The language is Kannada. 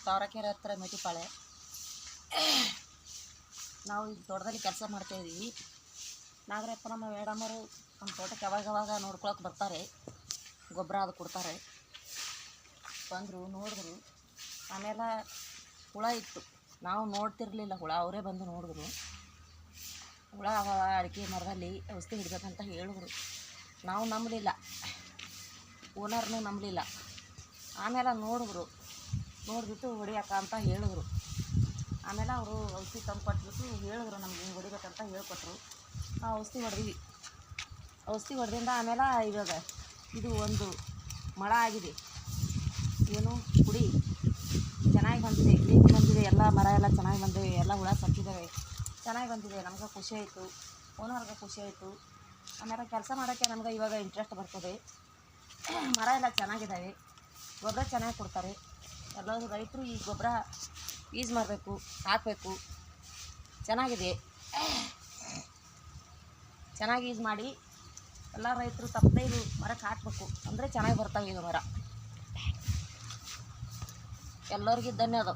ತಾವರೆಕೆರೆ ಹತ್ರ ಮೇಟಿಪಾಳೆ. ನಾವು ಈಗ ತೋಟದಲ್ಲಿ ಕೆಲಸ ಮಾಡ್ತಾಯಿದ್ದೀವಿ. ನಾಗರಪ್ಪ ನಮ್ಮ ಮೇಡಮರು ನಮ್ಮ ತೋಟಕ್ಕೆ ಯಾವಾಗ ನೋಡ್ಕೊಳಕ್ಕೆ ಬರ್ತಾರೆ, ಗೊಬ್ಬರ ಅದು ಕೊಡ್ತಾರೆ. ಬಂದರು, ನೋಡಿದ್ರು. ಆಮೇಲೆ ಹುಳ ಇತ್ತು, ನಾವು ನೋಡ್ತಿರ್ಲಿಲ್ಲ ಹುಳ, ಅವರೇ ಬಂದು ನೋಡಿದ್ರು. ಹುಳ ಅಡಿಕೆ ಮರದಲ್ಲಿ ಔಷಧಿ ಹಿಡ್ಬೇಕಂತ ಹೇಳಿದ್ರು. ನಾವು ನಂಬಲಿಲ್ಲ, ಓನರ್ನೂ ನಂಬಲಿಲ್ಲ. ಆಮೇಲೆ ನೋಡಿದ್ರು, ನೋಡಿಬಿಟ್ಟು ಹೊಡಿಯಕ್ಕ ಅಂತ ಹೇಳಿದ್ರು. ಆಮೇಲೆ ಅವರು ಔಷಧಿ ತಂದು ಕೊಟ್ಬಿಟ್ಟು ಹೇಳಿದ್ರು, ನಮ್ಗೆ ಹಿಂಗೆ ಹೊಡಿಬೇಕಂತ ಹೇಳ್ಕೊಟ್ರು. ಆ ಔಷಧಿ ಹೊಡೆದ್ವಿ. ಔಷಧಿ ಹೊಡೆದಿಂದ ಆಮೇಲೆ ಇವಾಗ ಇದು ಒಂದು ಮಳ ಆಗಿದೆ. ಏನು ಪುಡಿ ಚೆನ್ನಾಗಿ ಬಂದಿದೆ, ಗ್ರೀನ್ ಬಂದಿದೆ, ಎಲ್ಲ ಮರ ಎಲ್ಲ ಚೆನ್ನಾಗಿ ಬಂದಿವೆ, ಎಲ್ಲ ಹುಳ ಸತ್ತಿದ್ದಾವೆ, ಚೆನ್ನಾಗಿ ಬಂದಿದೆ. ನಮ್ಗೆ ಖುಷಿ ಆಯಿತು, ಓನರ್ಗೆ ಖುಷಿ ಆಯಿತು. ಆಮೇಲೆ ಕೆಲಸ ಮಾಡೋಕ್ಕೆ ನಮ್ಗೆ ಇವಾಗ ಇಂಟ್ರೆಸ್ಟ್ ಬರ್ತದೆ. ಮರ ಎಲ್ಲ ಚೆನ್ನಾಗಿದ್ದಾವೆ, ಗೊಬ್ಬರ ಚೆನ್ನಾಗಿ ಕೊಡ್ತಾರೆ. ಎಲ್ಲರೂ ರೈತರು ಈ ಗೊಬ್ಬರ ಯೂಸ್ ಮಾಡಬೇಕು, ಹಾಕಬೇಕು. ಚೆನ್ನಾಗಿದೆ, ಚೆನ್ನಾಗಿ ಯೂಸ್ ಮಾಡಿ. ಎಲ್ಲ ರೈತರು ತಪ್ಪದೇ ಇದು ಮರಕ್ಕೆ ಹಾಕಬೇಕು, ಅಂದರೆ ಚೆನ್ನಾಗಿ ಬರ್ತಾವೆ ಇದು ಮರ. ಎಲ್ಲರಿಗೂ ಧನ್ಯವಾದ.